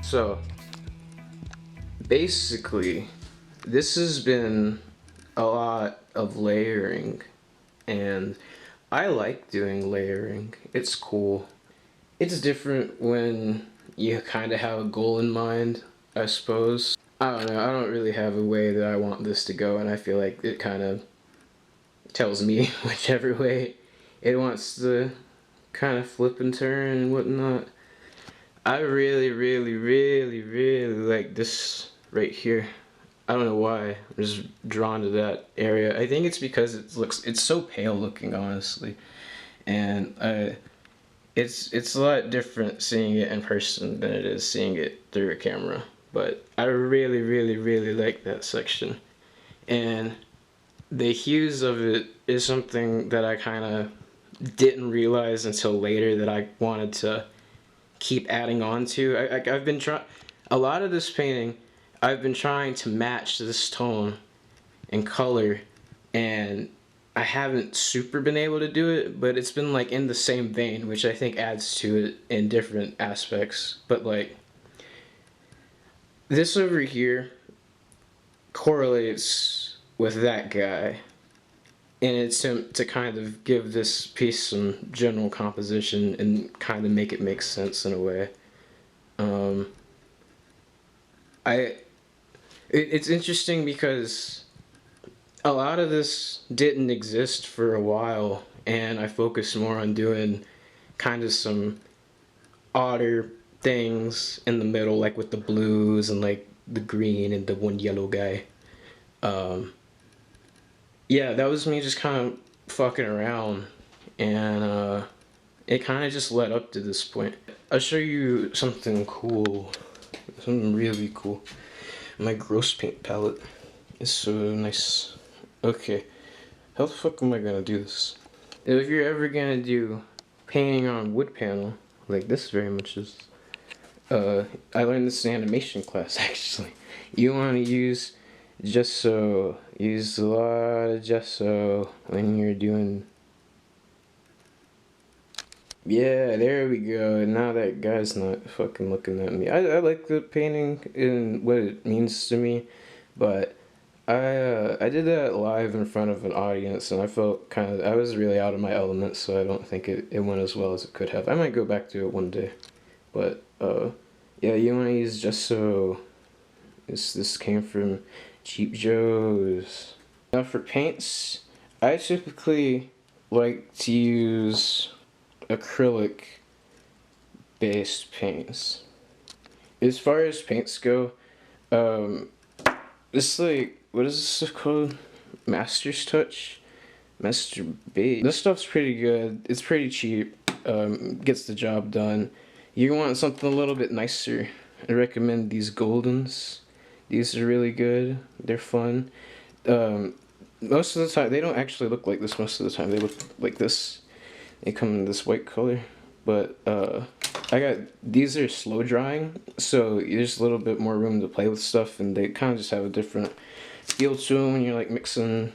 So basically, this has been a lot of layering, and I like doing layering. It's cool. It's different when you kind of have a goal in mind, I suppose. I don't know, I don't really have a way that I want this to go, and I feel like it kind of tells me whichever way it wants to kind of flip and turn and whatnot. I really like this right here. I don't know why. I'm just drawn to that area. I think it's because it's so pale looking, honestly, and it's a lot different seeing it in person than it is seeing it through a camera. But I really like that section, and the hues of it is something that I kind of didn't realize until later that I wanted to keep adding on to. I've been trying a lot of this painting. I've been trying to match this tone and color, and I haven't super been able to do it, but it's been like in the same vein, which I think adds to it in different aspects. But like this over here correlates with that guy in an attempt to kind of give this piece some general composition and kind of make it make sense in a way. Um, I it's interesting because a lot of this didn't exist for a while, and I focused more on doing kind of some odder things in the middle, like with the blues and like the green and the one yellow guy. Um, yeah, that was me just kind of fucking around, and it kind of just led up to this point. I'll show you something cool, something really cool. My gross paint palette is so nice. Okay, how the fuck am I gonna do this? If you're ever gonna do painting on wood panel, like this very much is, I learned this in animation class actually. You want to use gesso. Use a lot of gesso when you're doing. Yeah, there we go. Now that guy's not fucking looking at me. I like the painting and what it means to me, but I did that live in front of an audience, and I felt I was really out of my element, so I don't think it went as well as it could have. I might go back to it one day, but yeah, you want to use gesso. This came from Cheap Joe's. Now for paints, I typically like to use acrylic based paints. As far as paints go, um, this like what is this stuff called? Master's Touch, Master Bait. This stuff's pretty good. It's pretty cheap. Gets the job done. You want something a little bit nicer, I recommend these Goldens. These are really good. They're fun. Um, Most of the time, they don't actually look like this. Most of the time, they look like this. They come in this white color, but I got these are slow drying, so there's a little bit more room to play with stuff, and they kind of just have a different feel to them when you're like mixing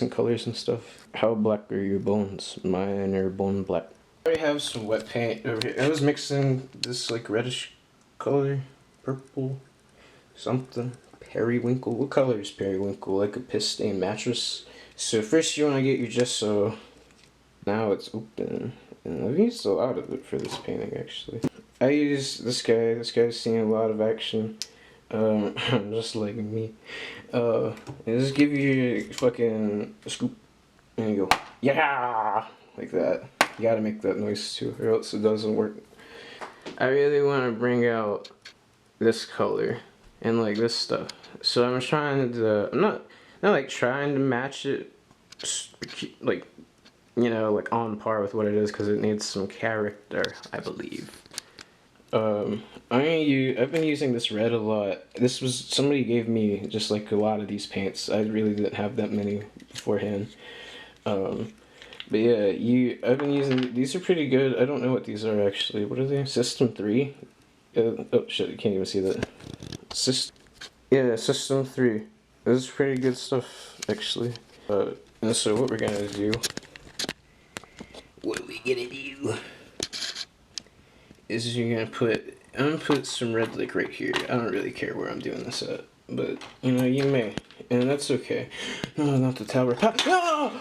colors and stuff. How black are your bones? Mine are bone black. I already have some wet paint over here. I was mixing this like reddish color, purple, something. Periwinkle. What color is periwinkle? Like a piss stained mattress. So first you want to get your gesso. Now it's open, and I've used a lot of it for this painting actually. I use this guy. This guy's seen a lot of action. Just like me. Just give you a fucking scoop, and you go, yeah, like that. You gotta make that noise too, or else it doesn't work. I really want to bring out this color and like this stuff. So I'm trying to, I'm not like trying to match it, like, you know, like on par with what it is, because it needs some character, I believe. I've been using this red a lot. This was, somebody gave me just like a lot of these paints. I really didn't have that many beforehand. But yeah, I've been using, these are pretty good. I don't know what these are actually. What are they? System 3? Oh shit, you can't even see that. Yeah, System 3. This is pretty good stuff, actually. And so what we're gonna do... What are we gonna do? Is you're gonna put I'm gonna put some red like right here. I don't really care where I'm doing this at, but you know, you may, and that's okay. No, not the tower. No!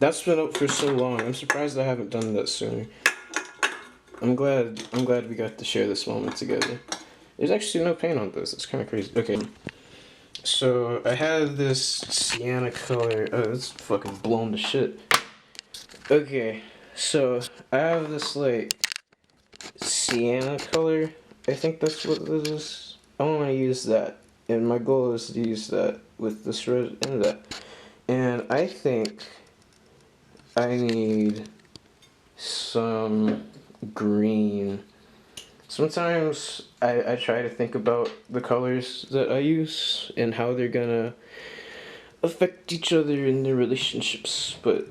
That's been up for so long. I'm surprised I haven't done that sooner. I'm glad we got to share this moment together. There's actually no paint on this. It's kind of crazy. Okay. So I have this sienna color. Oh, it's fucking blown to shit. Okay. So I have this like sienna color. I think that's what this is. I want to use that. And my goal is to use that with this red and that. And I think I need some green. Sometimes I try to think about the colors that I use and how they're gonna affect each other in their relationships, but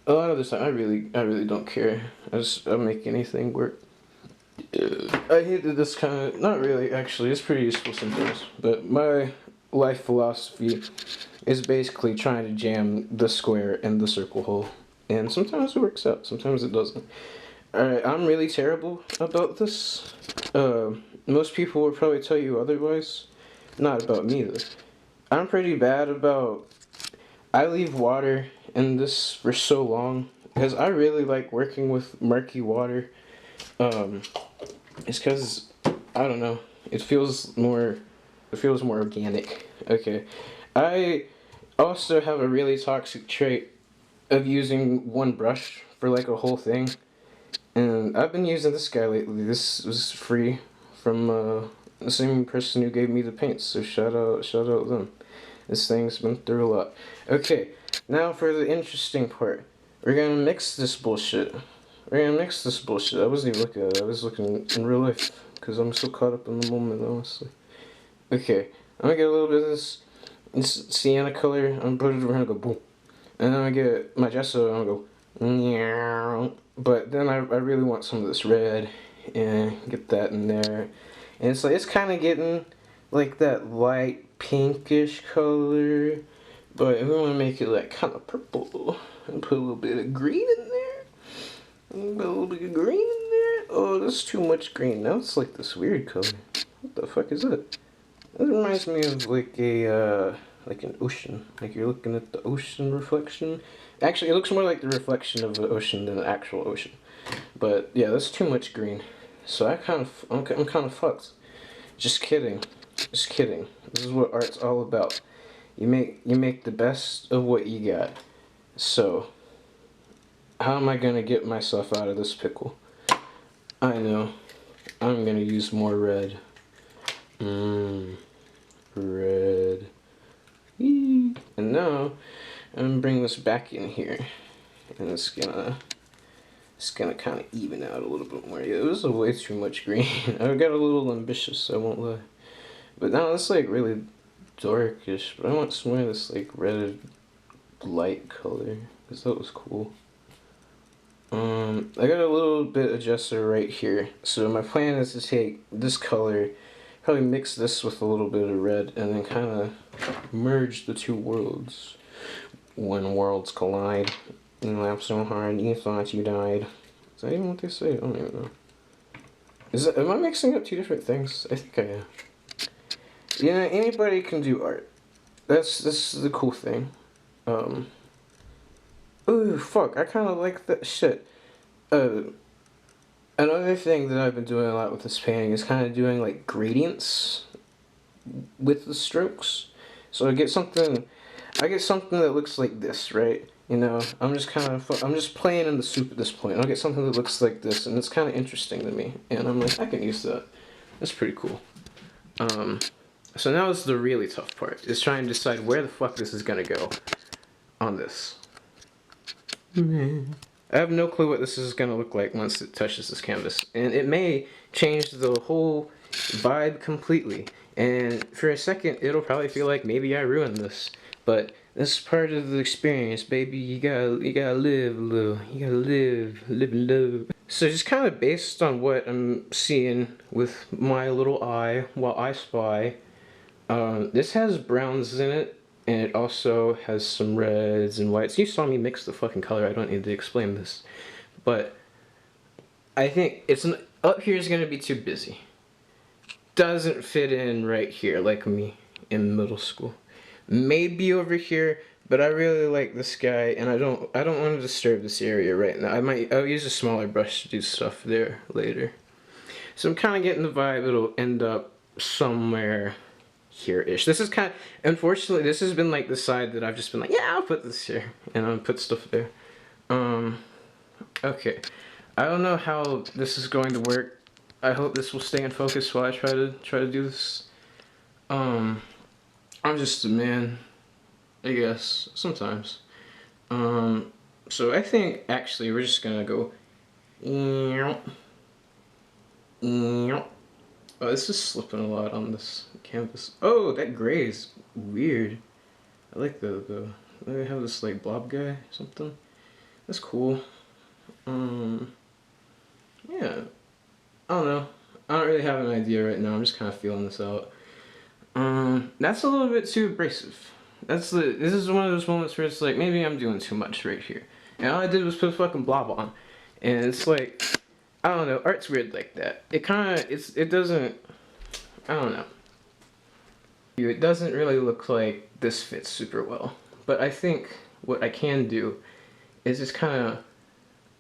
a lot of the time I really don't care. I'll make anything work. I hated this kind of, not really actually, it's pretty useful sometimes, but my life philosophy is basically trying to jam the square in the circle hole. And sometimes it works out, sometimes it doesn't. Alright, I'm really terrible about this. Most people will probably tell you otherwise. Not about me though. I'm pretty bad about... I leave water in this for so long because I really like working with murky water. It's because, I don't know, it feels more organic. Okay. I also have a really toxic trait of using one brush for like a whole thing. And I've been using this guy lately. This was free from the same person who gave me the paints, so shout out them. This thing's been through a lot. Okay, now for the interesting part. We're gonna mix this bullshit. I wasn't even looking at it. I was looking in real life because I'm so caught up in the moment, honestly. Okay, I'm gonna get a little bit of this sienna color. I'm gonna put it around and go boom. And then I get my gesso and I'm gonna go meow. But then I really want some of this red and get that in there. And it's like, it's kind of getting like that light pinkish color. But we want to make it like kind of purple. And put a little bit of green in there. Put a little bit of green in there. Oh, that's too much green. Now it's like this weird color. What the fuck is that? That reminds me of like a like an ocean. Like you're looking at the ocean reflection. Actually, it looks more like the reflection of the ocean than the actual ocean. But yeah, that's too much green. So I'm kind of fucked. Just kidding. Just kidding. This is what art's all about. You make the best of what you got. So how am I gonna get myself out of this pickle? I know. I'm gonna use more red. Red. Eee. And now I'm gonna bring this back in here, and it's gonna kind of even out a little bit more. Yeah, it was way too much green. I got a little ambitious, I won't lie. But now it's like really darkish. But I want some of this like red light color because that was cool. I got a little bit of gesso right here. So my plan is to take this color, probably mix this with a little bit of red, and then kind of merge the two worlds. When worlds collide, you laugh so hard you thought you died. Is that even what they say? I don't even know. Am I mixing up two different things? I think I am. Yeah, anybody can do art. This is the cool thing. Ooh, fuck, I kind of like that shit. Another thing that I've been doing a lot with this painting is kind of doing like gradients with the strokes. So I get something that looks like this, right? You know, I'm just playing in the soup at this point. I'll get something that looks like this, and it's kind of interesting to me. And I'm like, I can use that. That's pretty cool. So now is the really tough part, is trying to decide where the fuck this is gonna go on this. I have no clue what this is gonna look like once it touches this canvas. And it may change the whole vibe completely. And for a second, it'll probably feel like maybe I ruined this. But this is part of the experience, baby. You gotta live a little. You gotta live and love. So just kind of based on what I'm seeing with my little eye while I spy, this has browns in it, and it also has some reds and whites. You saw me mix the fucking color. I don't need to explain this. But I think it's up here is gonna be too busy. Doesn't fit in right here like me in middle school. Maybe over here, but I really like this guy, and I don't want to disturb this area right now. I'll use a smaller brush to do stuff there later. So I'm kind of getting the vibe it'll end up somewhere here-ish. This is kind of, unfortunately, this has been like the side that I've just been like, yeah, I'll put this here, and I'll put stuff there. Okay. I don't know how this is going to work. I hope this will stay in focus while I try to do this. I'm just a man, I guess, sometimes. So I think actually we're just gonna go. Oh, this is slipping a lot on this canvas. Oh, that gray is weird. I like the they have this like blob guy or something. That's cool. Yeah. I don't know. I don't really have an idea right now. I'm just kind of feeling this out. That's a little bit too abrasive. This is one of those moments where it's like, maybe I'm doing too much right here. And all I did was put a fucking blob on. And it's like, I don't know, art's weird like that. It doesn't, I don't know. It doesn't really look like this fits super well. But I think what I can do is just kind of,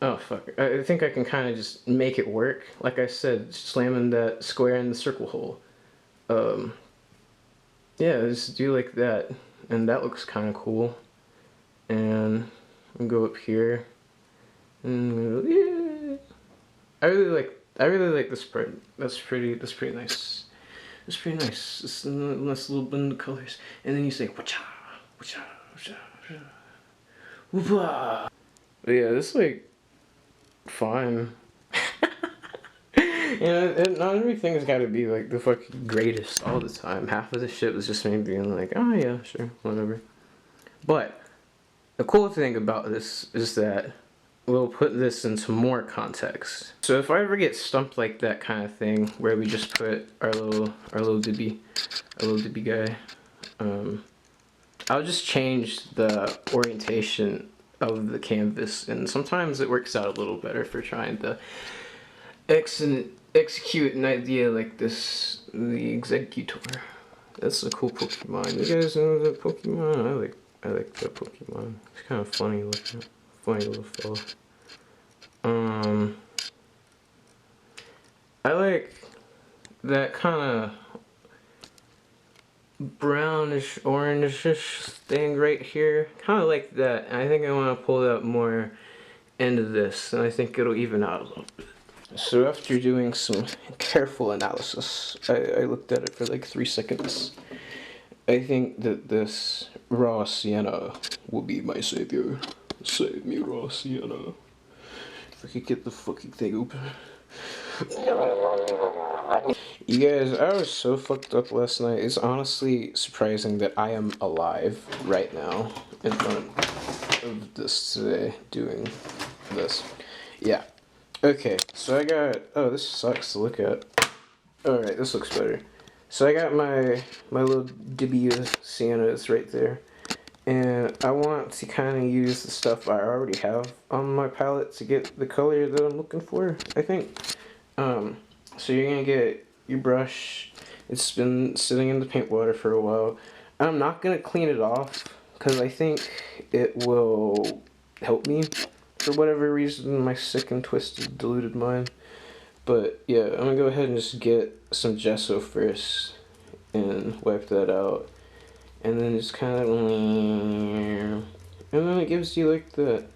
oh fuck, I think I can kind of just make it work. Like I said, slamming that square in the circle hole. Yeah, just do like that. And that looks kind of cool. And go up here. And yeah. I really like this part. That's pretty nice. It's pretty nice. It's a nice little blend of colors. And then you say, wacha, wacha, wacha, wacha. Whoopah. But yeah, this is like fine. You know, not everything's got to be like the fucking greatest all the time. Half of the shit was just me being like, oh yeah, sure, whatever. But the cool thing about this is that we'll put this into more context. So if I ever get stumped like that kind of thing, where we just put our little dibby guy, I'll just change the orientation of the canvas, and sometimes it works out a little better for trying to execute an idea like this. The Executor. That's a cool Pokemon. You guys know the Pokemon? I like that Pokemon. It's kind of funny looking. Funny little fella. I like that kind of brownish, orangish thing right here. Kind of like that. And I think I want to pull that more into this, and I think it'll even out a little bit. So after doing some careful analysis, I looked at it for like 3 seconds. I think that this raw sienna will be my savior. Save me, raw sienna. If I could get the fucking thing open. You guys, I was so fucked up last night. It's honestly surprising that I am alive right now in front of this today doing this. Yeah. Okay, so I got, oh, this sucks to look at. Alright, this looks better. So I got my little dibby sienna that's right there. And I want to kind of use the stuff I already have on my palette to get the color that I'm looking for, I think. So you're going to get your brush. It's been sitting in the paint water for a while. I'm not going to clean it off because I think it will help me. For whatever reason, my sick and twisted, deluded mind. But yeah, I'm gonna go ahead and just get some gesso first and wipe that out. And then just kind of, and then it gives you like that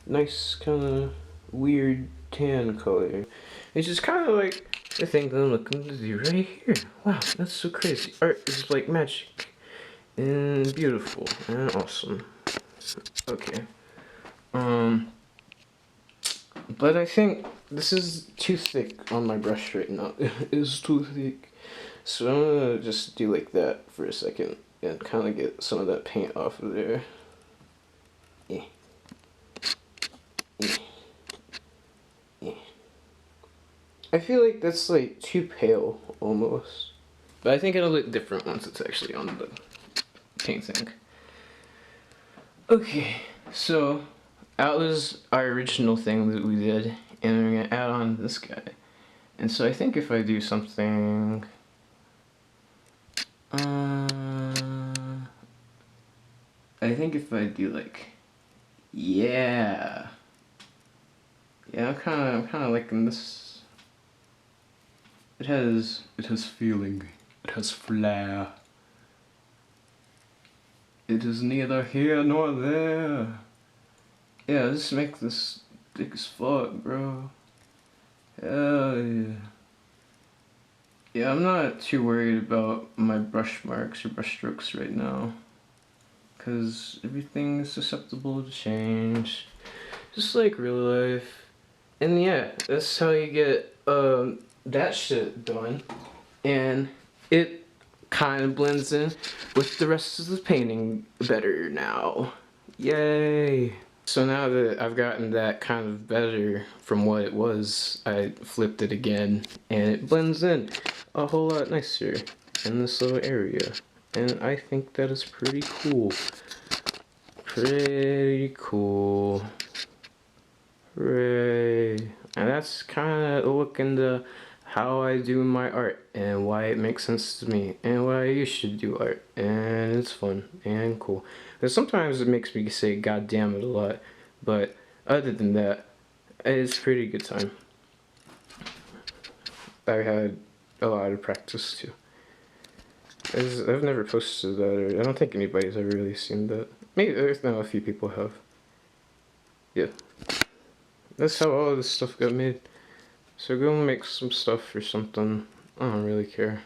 nice kind of weird tan color. It's just kind of like the thing that I'm looking to do right here. Wow, that's so crazy. Art is like magic and beautiful and awesome. Okay. But I think this is too thick on my brush right now. It is too thick. So I'm gonna just do like that for a second and kind of get some of that paint off of there. Yeah. Yeah. Yeah. I feel like that's like too pale almost. But I think it'll look different once it's actually on the painting. Okay, so that was our original thing that we did, and I'm gonna add on this guy. And so I think if I do something, I think if I do like, yeah, I'm kind of liking this. It has feeling. It has flair. It is neither here nor there. Yeah, let's make this thick as fuck, bro. Hell yeah. Yeah, I'm not too worried about my brush marks or brush strokes right now, cause everything is susceptible to change, just like real life. And yeah, that's how you get that shit done, and it kind of blends in with the rest of the painting better now. Yay! So now that I've gotten that kind of better from what it was, I flipped it again, and it blends in a whole lot nicer in this little area. And I think that is pretty cool. Pretty cool. Hooray. And that's kind of a look into how I do my art and why it makes sense to me and why you should do art. And it's fun and cool. Because sometimes it makes me say God damn it a lot. But other than that, it's a pretty good time. I had a lot of practice too. I've never posted that, or I don't think anybody's ever really seen that. Maybe there's now a few people have. Yeah. That's how all this stuff got made. So go make some stuff or something. I don't really care.